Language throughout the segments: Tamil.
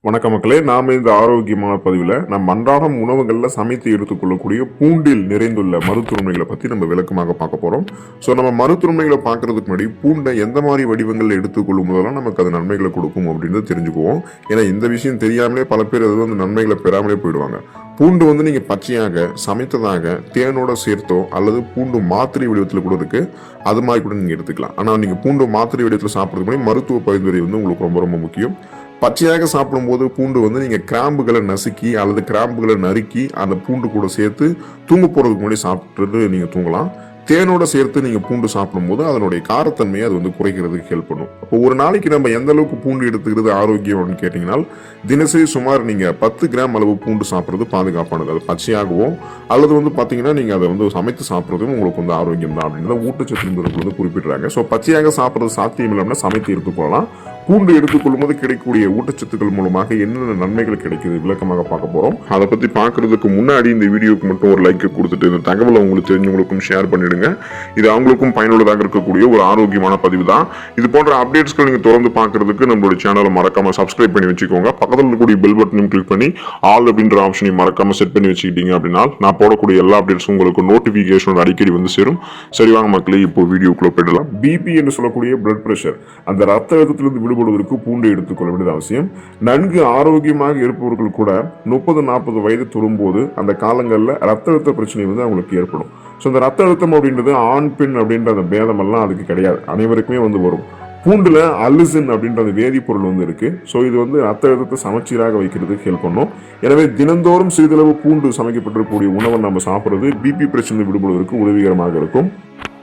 வணக்கம் மக்களே, நாம இந்த ஆரோக்கியமான பதிவில் நம் அன்றாடம் உணவுகளில் சமைத்து எடுத்துக்கொள்ளக்கூடிய பூண்டில் நிறைந்துள்ள மருத்துவமைகளை பற்றி நம்ம விளக்கமாக பார்க்க போகிறோம். ஸோ நம்ம மருத்துவமைகளை பார்க்கறதுக்கு முன்னாடி பூண்டை எந்த மாதிரி வடிவங்களில் எடுத்துக்கொள்ளும் போதெல்லாம் நமக்கு அது நன்மைகளை கொடுக்கும் அப்படின்றத தெரிஞ்சுக்குவோம். ஏன்னா இந்த விஷயம் தெரியாமலே பல பேர் அது வந்து நன்மைகளை பெறாமலே போயிடுவாங்க. பூண்டு வந்து நீங்கள் பச்சையாக சமைத்ததாக தேனோட சேர்த்தோ அல்லது பூண்டு மாத்திரை வடிவத்தில் கூட இருக்குது, அது மாதிரி கூட நீங்கள் எடுத்துக்கலாம். ஆனால் நீங்கள் பூண்டு மாத்திரை வடிவத்தில் சாப்பிட்றதுக்கு முன்னாடி மருத்துவ பரிந்துரை வந்து உங்களுக்கு ரொம்ப ரொம்ப முக்கியம். பச்சையாக சாப்பிடும்போது பூண்டு வந்து நீங்கள் கிராம்புகளை நசுக்கி அல்லது கிராம்புகளை நறுக்கி அந்த பூண்டு கூட சேர்த்து தூங்க போகிறதுக்கு முன்னாடி சாப்பிட்டுட்டு நீங்கள் தூங்கலாம். தேனோட சேர்த்து நீங்கள் பூண்டு சாப்பிடும்போது அதனுடைய காரத்தன்மையை அது வந்து குறைக்கிறதுக்கு ஹெல்ப் பண்ணும். அப்போ ஒரு நாளைக்கு நம்ம எந்த அளவுக்கு பூண்டு எடுத்துக்கிறது ஆரோக்கியம் அப்படின்னு கேட்டிங்கன்னா, தினசரி சுமார் நீங்கள் 10 கிராம் அளவு பூண்டு சாப்பிட்றது பாதுகாப்பானது. அது பச்சையாகவோ அல்லது வந்து பார்த்தீங்கன்னா நீங்கள் அதை வந்து சமைத்து சாப்பிட்றதும் உங்களுக்கு வந்து ஆரோக்கியம் தான் அப்படின்றத ஊட்டச்சத்து நிபுணர்கள் வந்து குறிப்பிடுறாங்க. ஸோ பச்சையாக சாப்பிட்றது சாத்தியம் இல்லாமல் சமைத்து எடுத்துக்கொள்ளலாம். பூண்டு எடுத்துக்கொள்ளும் போது கிடைக்கக்கூடிய ஊட்டச்சத்துக்கள் மூலமாக என்னென்ன நன்மைகள் கிடைக்குது விளக்கமாக பார்க்க போறோம். அதை பத்தி பார்க்கறதுக்கு முன்னாடி இந்த வீடியோக்கு மட்டும் ஒரு லைக் கொடுத்துட்டு இந்த தகவலை உங்களுக்கு தெரிஞ்சவங்களுக்கும் ஷேர் பண்ணிடுங்க. இது அவங்களுக்கும் பயனுள்ளதாக இருக்கக்கூடிய ஒரு ஆரோக்கியமான பதிவு தான். இது போன்ற அப்டேட்ஸ்கள் நீங்க தொடர்ந்து பார்க்கறதுக்கு நம்மளுடைய சேனலை மறக்காம சப்ஸ்கிரைப் பண்ணி வச்சுக்கோங்க. பக்கத்தில் இருக்கக்கூடிய பெல் பட்டனையும் கிளிக் பண்ணி ஆல் அப்படின்ற ஆப்ஷனையும் மறக்காம செட் பண்ணி வச்சுக்கிட்டீங்க அப்படின்னா நான் போடக்கூடிய எல்லா அப்டேட்ஸும் உங்களுக்கு நோட்டிபிகேஷன் அடிக்கடி வந்து சேரும். சரி வாங்க மக்களே, இப்போ வீடியோக்குள்ள போயிடலாம். பிபி என்று சொல்லக்கூடிய பிளட் பிரஷர், அந்த ரத்த அழுத்தத்திலிருந்து விடுபடுவதற்கு பூண்டு எடுத்துக்கொள்ள வேண்டியது அவசியம். நன்கு ஆரோக்கியமாக இருப்பவர்கள் கூட 30-40 வயது தொடும்போது அந்த காலங்களில் ரத்த அழுத்த பிரச்சனை வந்து அவங்களுக்கு ஏற்படும். ஸோ இந்த ரத்த அழுத்தம் அப்படின்றது ஆண் பெண் அப்படின்ற அந்த பேதம் எல்லாம் அதுக்கு கிடையாது, அனைவருக்குமே வந்து வரும். பூண்டுல அல்லிசின் அப்படின்ற அந்த வேதிப்பொருள் வந்து இருக்கு. ஸோ இது வந்து ரத்த அழுத்தத்தை சமச்சீராக வைக்கிறதுக்கு ஹெல்ப் பண்ணும். எனவே தினந்தோறும் சிறிதளவு பூண்டு சமைக்கப்பட்டிருக்கக்கூடிய உணவை நம்ம சாப்பிட்றது பிபி பிரச்சனை விடுபடுவதற்கு உதவிகரமாக இருக்கும்.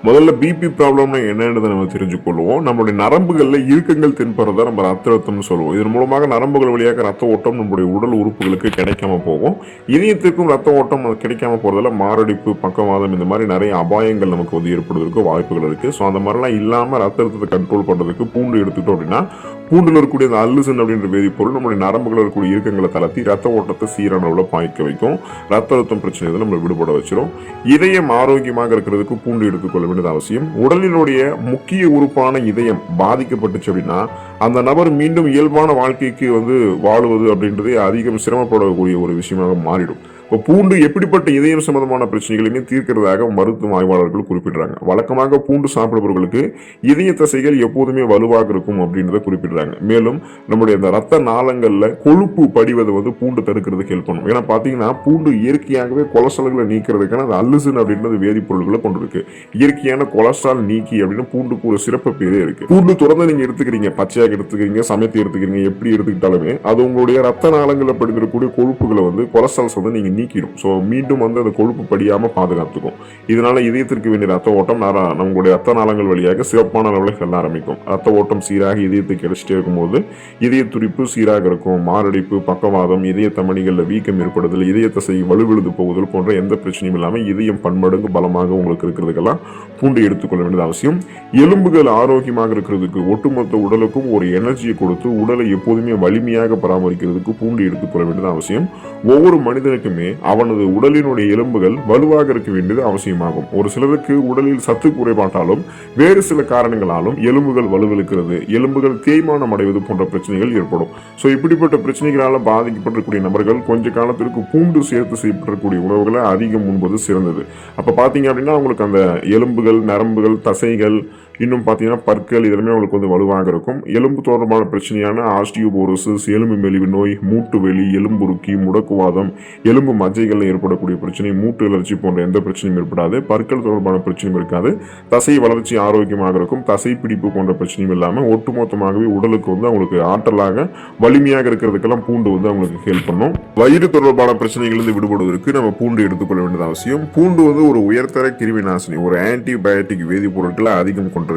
முதல்ல பிபி ப்ராப்ளம்னா என்னன்றதை நம்ம தெரிஞ்சுக்கொள்வோம். நம்மளுடைய நரம்புகளில் இறுக்கங்கள் தென்படுறத நம்ம ரத்த அழுத்தம்னு சொல்லுவோம். இதன் மூலமாக நரம்புகள் வழியாக ரத்த ஓட்டம் நம்முடைய உடல் உறுப்புகளுக்கு கிடைக்காம போகும். இதயத்திற்கும் ரத்த ஓட்டம் கிடைக்காம போறதுல மாரடைப்பு, பக்கவாதம், இந்த மாதிரி நிறைய அபாயங்கள் நமக்கு வந்து ஏற்படுவதற்கு வாய்ப்புகள் இருக்கு. ஸோ அந்த மாதிரிலாம் இல்லாமல் ரத்த அழுத்தத்தை கண்ட்ரோல் பண்றதுக்கு பூண்டு எடுத்துக்கிட்டோம் அப்படின்னா, பூண்டில் இருக்கக்கூடிய அந்த அல்லுசின் அப்படின்ற வேதிப்பொருள் நம்மளுடைய நரம்புகளில் இருக்கக்கூடிய இறுக்கங்களை தளர்த்தி ரத்த ஓட்டத்தை சீரான அளவில் பாய்க்க வைக்கும். ரத்த அழுத்தம் பிரச்சனை நம்மளை விடுபட வச்சிடும். இதயம் ஆரோக்கியமாக இருக்கிறதுக்கு பூண்டு எடுத்துக்கொள்ள வேண்டியது அவசியம். உடலினுடைய முக்கிய உறுப்பான இதயம் பாதிக்கப்பட்டுச்சு அப்படின்னா அந்த நபர் மீண்டும் இயல்பான வாழ்க்கைக்கு வந்து வாழுவது அப்படின்றதே அதிகம் சிரமப்படக்கூடிய ஒரு விஷயமாக மாறிடும். இப்போ பூண்டு எப்படிப்பட்ட இதயம் சம்பந்தமான பிரச்சனைகளையுமே தீர்க்கிறதாக மருத்துவ ஆய்வாளர்கள் குறிப்பிடுறாங்க. வழக்கமாக பூண்டு சாப்பிடுபவர்களுக்கு இதய தசைகள் எப்போதுமே வலுவாக இருக்கும் அப்படின்றத குறிப்பிடுறாங்க. மேலும் நம்முடைய அந்த ரத்த நாளங்கள்ல கொழுப்பு படிவதை வந்து பூண்டு தடுக்கிறதுக்கு ஹெல்ப் பண்ணும். ஏன்னா பாத்தீங்கன்னா பூண்டு இயற்கையாகவே கொலஸ்ட்ரால்களை நீக்கிறதுக்கான அந்த அல்லுசின் அப்படின்றது வேதிப்பொருட்களை கொண்டு இருக்கு. இயற்கையான கொலஸ்ட்ரால் நீக்கி அப்படின்னு பூண்டுக்கு ஒரு சிறப்பு பேரே இருக்கு. பூண்டு தொடர்ந்து நீங்க எடுத்துக்கிறீங்க, பச்சையாக எடுத்துக்கிறீங்க, சமைத்து எடுத்துக்கிறீங்க, எப்படி எடுத்துக்கிட்டாலுமே அது உங்களுடைய ரத்த நாளங்களில் படிந்திருக்கக்கூடிய கொழுப்புகளை வந்து கொலஸ்ட்ரால்ஸ் வந்து நீங்க நீக்கிடும். ஸோ மீண்டும் வந்து அந்த கொழுப்பு படியாமல் பாதுகாத்துக்கும். இதனால இதயத்திற்கு வேண்டிய ரத்த ஓட்டம் நம்மளுடைய ரத்த நாளங்கள் வழியாக சிறப்பான அளவில் செல்ல ஆரம்பிக்கும். ரத்த ஓட்டம் சீராக இதயத்துக்கு கிடைச்சிட்டே இருக்கும்போது இதய துடிப்பு சீராக இருக்கும். மாரடைப்பு, பக்கவாதம், இதய தமனிகளில் வீக்கம் ஏற்படுதல், இதய தசை வலுவிழுது போகுதல் போன்ற எந்த பிரச்சனையும் இல்லாமல் இதயம் பன்மடங்கு பலமாக உங்களுக்கு இருக்கிறதுக்கெல்லாம் பூண்டு எடுத்துக்கொள்ள வேண்டியது அவசியம். எலும்புகள் ஆரோக்கியமாக இருக்கிறதுக்கு, ஒட்டுமொத்த உடலுக்கும் ஒரு எனர்ஜியை கொடுத்து உடலை எப்போதுமே வலிமையாக பராமரிக்கிறதுக்கு பூண்டு எடுத்துக்கொள்ள வேண்டியது அவசியம். ஒவ்வொரு மனிதனுக்குமே அவனது உடலினுடைய எலும்புகள் வலுவாக இருக்க வேண்டியது அவசியமாகும். ஒரு சிலருக்கு உடலில் சத்து குறைபாட்டாலும் வேறு சில காரணங்களாலும் எலும்புகள் வலுவிழுக்கிறது, எலும்புகள் தேய்மானம் அடைவது போன்ற பிரச்சனைகள் ஏற்படும். ஸோ இப்படிப்பட்ட பிரச்சனைகளால் பாதிக்கப்பட்டிருக்கூடிய நபர்கள் கொஞ்ச காலத்திற்கு பூண்டு சேர்த்து செய்யப்பட்டிருக்கக்கூடிய உணவுகளை அதிகம் உண்பது சிறந்தது. அப்போ பார்த்தீங்க அப்படின்னா அவங்களுக்கு அந்த எலும்புகள், நரம்புகள், தசைகள், இன்னும் பார்த்தீங்கன்னா பற்கள், இதெல்லாமே அவங்களுக்கு வந்து வலுவாக இருக்கும். எலும்பு தொடர்பான பிரச்சனையான ஆஸ்டியோபோரோசிஸ், எலும்பு மெலிவு நோய், மூட்டு வெளி, எலும்புருக்கி, முடக்குவாதம், எலும்பு மஜ்ஜைகளில் ஏற்படக்கூடிய பிரச்சனை, மூட்டு வளர்ச்சி போன்ற எந்த பிரச்சனையும் ஏற்படாது. பற்கள் தொடர்பான பிரச்சனையும் இருக்காது. தசை வளர்ச்சி ஆரோக்கியமாக இருக்கும். தசை பிடிப்பு போன்ற பிரச்சனையும் இல்லாமல் ஒட்டுமொத்தமாகவே உடலுக்கு வந்து அவங்களுக்கு ஆற்றலாக வலிமையாக இருக்கிறதுக்கெல்லாம் பூண்டு வந்து அவங்களுக்கு ஹெல்ப் பண்ணும். வயிறு தொடர்பான பிரச்சனைகளிலிருந்து விடுபடுவதற்கு நம்ம பூண்டு எடுத்துக்கொள்ள வேண்டியது அவசியம். பூண்டு வந்து ஒரு உயர்தர கிருமி நாசினி, ஒரு ஆன்டிபயோட்டிக் வேதிப்பொருட்களை அதிகம் கொண்டிருக்கு.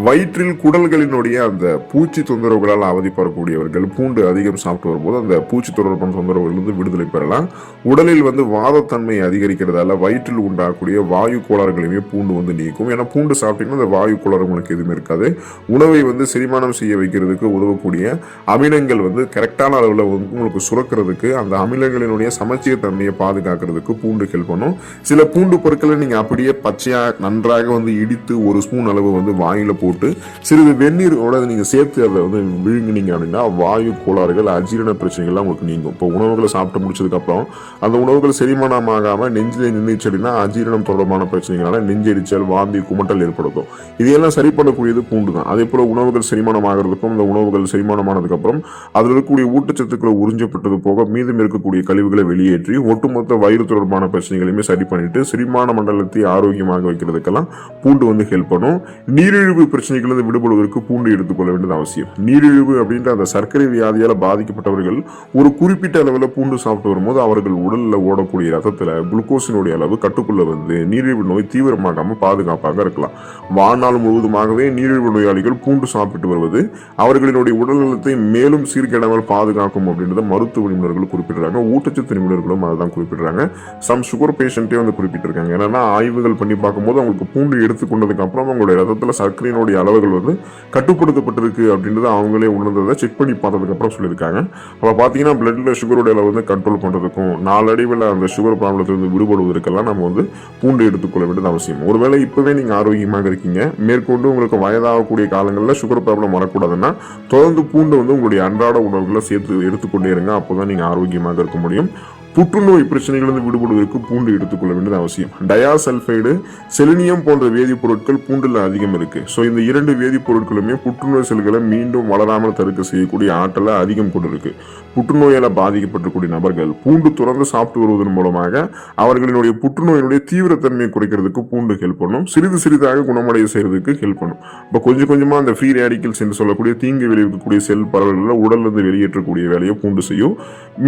வயிற்றில் குடல்களினுடைய அந்த பூச்சி தொந்தரவுகளால் அவதிப்படக்கூடியவர்கள் பூண்டு அதிகம் சாப்பிட்டு வரும்போது அந்த பூச்சி தொடர்பான தொந்தரவுகளிலிருந்து விடுதலை பெறலாம். உடலில் வந்து வாதத்தன்மை அதிகரிக்கிறதால வயிற்றில் உண்டாகக்கூடிய வாயு கோளாறுகளையுமே பூண்டு வந்து நீக்கும். ஏன்னா பூண்டு சாப்பிட்டீங்கன்னா அந்த வாயு கோளாறு உங்களுக்கு எதுவுமே இருக்காது. உணவை வந்து செரிமானம் செய்ய வைக்கிறதுக்கு உதவக்கூடிய அமிலங்கள் வந்து கரெக்டான அளவில் வந்து உங்களுக்கு சுரக்கிறதுக்கு, அந்த அமிலங்களினுடைய சமச்சீர் தன்மையை பாதுகாக்கிறதுக்கு பூண்டு ஹெல்ப் பண்ணும். சில பூண்டு பொருட்களை நீங்க அப்படியே பச்சையா நன்றாக வந்து இடித்து ஒரு ஸ்பூன் அளவு வந்து வாயில போட்டு சிறிது வெந்நீரோட நீங்க சேர்த்து அதை வந்து விழுங்கினீங்க அப்படின்னா வாயு கோளாறுகள், அஜீரண பிரச்சனைகள்லாம் உங்களுக்கு நீங்கும். இப்போ உணவுகளை சாப்பிட்டு முடிச்சதுக்கு அப்புறம் அந்த உணவுகள் செரிமானம் ஆகாம நெஞ்சிலே நின்றுச்சு அப்படின்னா அஜீரணம் தொடர்பான பிரச்சனைகளால நெஞ்செரிச்சல், வாந்தி, குமட்டல் ஏற்படுத்தும். இதையெல்லாம் சரி பண்ணக்கூடியது பூண்டு தான். அதே போல உணவுகள் செரிமானம் ஆகிறதுக்கும் இந்த உணவுகள் செரிமானமானதுக்கு அப்புறம் அதில் இருக்கக்கூடிய ஊட்டச்சத்துக்களை உறிஞ்சப்பட்டது போக மீதம் இருக்கக்கூடிய கழிவுகளை வெளியேற்றி ஒட்டுமொத்த வயிறு தொடர்பான பிரச்சனைகளையுமே சரி பண்ணிட்டு செரிமான மண்டலத்தை ஆரோக்கியமாக வைக்கிறதுக்கெல்லாம் பூண்டு வந்து ஹெல்ப் பண்ணும். நீரிழிவு பிரச்சனைகள் விடுபடுவதற்கு பூண்டு எடுத்துக்கொள்ள வேண்டியது அவசியம். நீரிழிவு அப்படின்ற அந்த சர்க்கரை வியாதியால் பாதிக்கப்பட்டவர்கள் ஒரு குறிப்பிட்ட அளவில் பூண்டு சாப்பிட்டு வரும்போது அவர்கள் உடலில் ஓடக்கூடிய ரத்தத்தில் குளுக்கோஸினுடைய அளவு கட்டுக்குள்ள வந்து நீரிழிவு நோய் தீவிரமாகாமல் பாதுகாப்பாக இருக்கலாம். வாழ்நாள் முழுவதுமாகவே நீரிழிவு நோயாளிகள் பூண்டு சாப்பிட்டு வருவது அவர்களினுடைய உடல்நலத்தை மேலும் சீர்கேடாமல் பாதுகாக்கும் அப்படின்றத மருத்துவ நிபுணர்கள் குறிப்பிடுறாங்க. ஊட்டச்சத்து நிபுணர்களும் அதை தான் குறிப்பிடுறாங்க. சம் சுகர் பேஷண்ட்டே வந்து குறிப்பிட்டிருக்காங்க. ஏன்னா ஆய்வுகள் பண்ணி பார்க்கும்போது அவங்களுக்கு பூண்டு எடுத்துக்கொண்டதுக்கு அப்புறம் அவங்களுடைய ரத்தத்தில் சர்க்கரையினுடைய அளவுகள் வந்து கட்டுப்படுத்தப்பட்டிருக்கு அப்படின்றத அவங்களே உணர்ந்ததை செக் பண்ணி பார்த்ததுக்கு அப்புறம் சொல்லியிருக்காங்க. அப்போ பார்த்தீங்கன்னா பிளட்ல சுகருடைய அளவு வந்து கண்ட்ரோல் பண்ணுறதுக்கும் நாளடைவில் அந்த சுகர் ப்ராப்ளத்திலிருந்து விடுபடுவதற்கெல்லாம் நம்ம வந்து பூண்டு எடுத்துக்கொள்ள வேண்டியது அவசியம். ஒருவேளை இப்பவே நீங்க ஆரோக்கியமாக இருக்கீங்க, மேற்கொண்டு உங்களுக்கு வயதாகக்கூடிய காலங்களில் சுகர் ப்ராப்ளம் வரக்கூடாதுன்னா தொடர்ந்து பூண்டு வந்து உங்களுடைய அன்றாட உணவுகளை சேர்த்து எடுத்துக்கொண்டே இருங்க. அப்போதான் நீங்க ஆரோக்கியமாக இருக்க முடியும். புற்றுநோய் பிரச்சனைகளிலிருந்து விடுபடுவதற்கு பூண்டு எடுத்துக்கொள்ள வேண்டியது அவசியம். டயாசல்ஃபைடு, செலினியம் போன்ற வேதிப்பொருட்கள் பூண்டில் அதிகம் இருக்கு. ஸோ இந்த இரண்டு வேதிப்பொருட்களுமே புற்றுநோய் செல்களை மீண்டும் வளராமல் தடுக்க செய்யக்கூடிய ஆற்றலை அதிகம் கொண்டிருக்கு. புற்றுநோயால் பாதிக்கப்பட்டிருக்கூடிய நபர்கள் பூண்டு தொடர்ந்து சாப்பிட்டு வருவதன் மூலமாக அவர்களினுடைய புற்றுநோயினுடைய தீவிரத்தன்மையை குறைக்கிறதுக்கு பூண்டு ஹெல்ப் பண்ணும். சிறிது சிறிதாக குணமடைய செய்யறதுக்கு ஹெல்ப் பண்ணும். இப்போ கொஞ்சம் கொஞ்சமா அந்த ஃப்ரீ ரேடிக்கல்ஸ் என்று சொல்லக்கூடிய தீங்கு விளைவிக்கக்கூடிய செல் பரவல்களை உடல்ல இருந்து வெளியேற்றக்கூடிய வேலையை பூண்டு செய்யும்.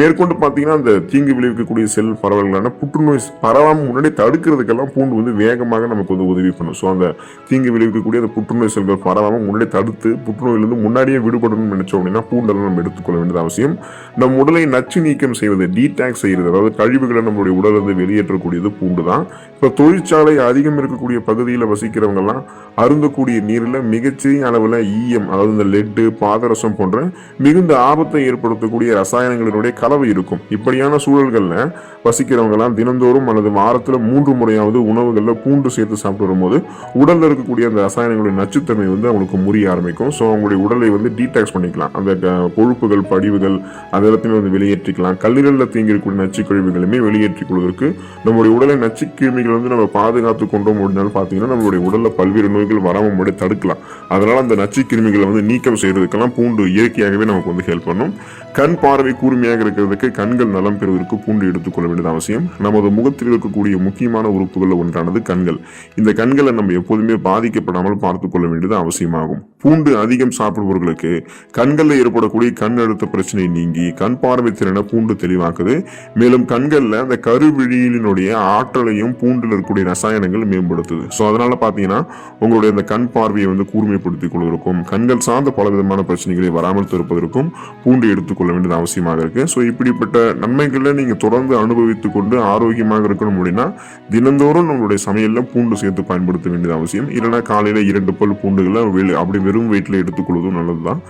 மேற்கொண்டு பார்த்தீங்கன்னா அந்த தீங்கு விளைவிக்கக்கூடிய செல் பரவல்களான புற்றுநோய் பரவாமல் முன்னாடி தடுக்கிறதுக்கெல்லாம் பூண்டு வந்து வேகமாக நமக்கு வந்து உதவி பண்ணும். ஸோ அந்த தீங்கு விளைவிக்கக்கூடிய அந்த புற்றுநோய் செல்கள் பரவாமல் முன்னாடி தடுத்து புற்றுநோயிலிருந்து முன்னாடியே விடுபடணும்னு நினைச்சோம் அப்படின்னா பூண்டெல்லாம் நம்ம எடுத்துக்கொள்ள வேண்டியது அவசியம். நம் உடலை நச்சு நீக்கம் செய்வது, டீடாக்ஸ் செய்யறது, அதாவது கழிவுகளை நம்மளுடைய உடலிருந்து வெளியேற்றக்கூடியது பூண்டு தான். இப்போ தொழிற்சாலை அதிகம் இருக்கக்கூடிய பகுதியில் வசிக்கிறவங்க எல்லாம் அருந்தக்கூடிய நீரில் மிகச்சிறிய அளவில் ஈயம், அதாவது இந்த லெட்டு, பாதரசம் போன்ற மிகுந்த ஆபத்தை ஏற்படுத்தக்கூடிய ரசாயனங்களினுடைய கலவை இருக்கும். இப்படியான சூழல்களில் வசிக்கிறவங்க எல்லாம் தினந்தோறும் அல்லது வாரத்தில் 3 முறையாவது உணவுகளில் பூண்டு சேர்த்து சாப்பிட்டு வரும்போது உடலில் இருக்கக்கூடிய அந்த ரசாயனங்களுடைய நச்சுத்தன்மை வந்து அவங்களுக்கு முறிய ஆரம்பிக்கும். ஸோ அவங்களுடைய உடலை வந்து டீடாக்ஸ் பண்ணிக்கலாம். அந்த கொழுப்புகள், படிவுகள் அந்த இடத்துல வந்து வெளியேற்றிக்கலாம். கல்லீரலில் தேங்கியிருக்கூடிய நச்சு கழிவுகளுமே வெளியேற்றிக் கொள்வதற்கு நம்மளுடைய உடலை நச்சு கிருமிகள் வந்து நம்ம பாதுகாத்து கொண்டோம் அப்படின்னாலும் பார்த்தீங்கன்னா நம்மளுடைய உடலில் பல்வேறு நோய்கள் வராமல் முன்னாடி தடுக்கலாம். அதனால அந்த நச்சு கிருமிகளை வந்து நீக்கம் செய்யறதுக்கெல்லாம் பூண்டு இயற்கையாகவே நமக்கு வந்து ஹெல்ப் பண்ணும். கண் பார்வை கூர்மையாக இருக்கிறதுக்கு, கண்கள் நலம் பெறுவதற்கு பூண்டு எடுத்துக்கொள்ள வேண்டியது அவசியம். நமது முகத்தில் இருக்கக்கூடிய முக்கியமான உறுப்புகள் ஒன்றானது கண்கள். இந்த கண்களை நம்ம எப்போதுமே பாதிக்கப்படாமல் பார்த்துக் கொள்ள வேண்டியது அவசியமாகும். பூண்டு அதிகம் சாப்பிடுபவர்களுக்கு கண்களில் ஏற்படக்கூடிய கண் அழுத்த பிரச்சனை நீங்கி கண் பார்வை திறனை பூண்டு தெளிவாக்குது. மேலும் கண்களில் அந்த கருவிழியினுடைய ஆற்றலையும் பூண்டில் இருக்கக்கூடிய ரசாயனங்கள் மேம்படுத்துது. ஸோ அதனால பார்த்தீங்கன்னா உங்களுடைய அந்த கண் பார்வையை வந்து கூர்மைப்படுத்திக் கொள்வதற்கும் கண்கள் சார்ந்த பல விதமான பிரச்சனைகளை வராமல் தடுப்பதற்கும் பூண்டு எடுத்துக்கொள்ள வேண்டியது அவசியமாக இருக்கு. ஸோ இப்படிப்பட்ட நன்மைகளை நீங்க தொடர்ந்து அனுபவித்துக் கொண்டு ஆரோக்கியமாக இருக்கணும் அப்படின்னா தினந்தோறும் நம்மளுடைய சமையல்ல பூண்டு சேர்த்து பயன்படுத்த வேண்டியது அவசியம். இல்லைன்னா காலையில 2 பல் பூண்டுகளை அப்படி வெறும் வயிற்றில் எடுத்துக்கொள்வதும் நல்லதுதான்.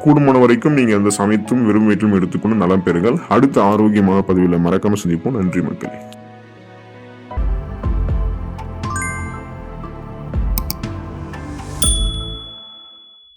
கூடுமான வரைக்கும் நீங்க அந்த சமைத்தும் வெறும் வயிற்றிலும் எடுத்துக்கொண்டு நலம் பெறுங்கள். அடுத்த ஆரோக்கியமான பதிவில் மறக்காம சந்திப்போம். நன்றி மக்களே.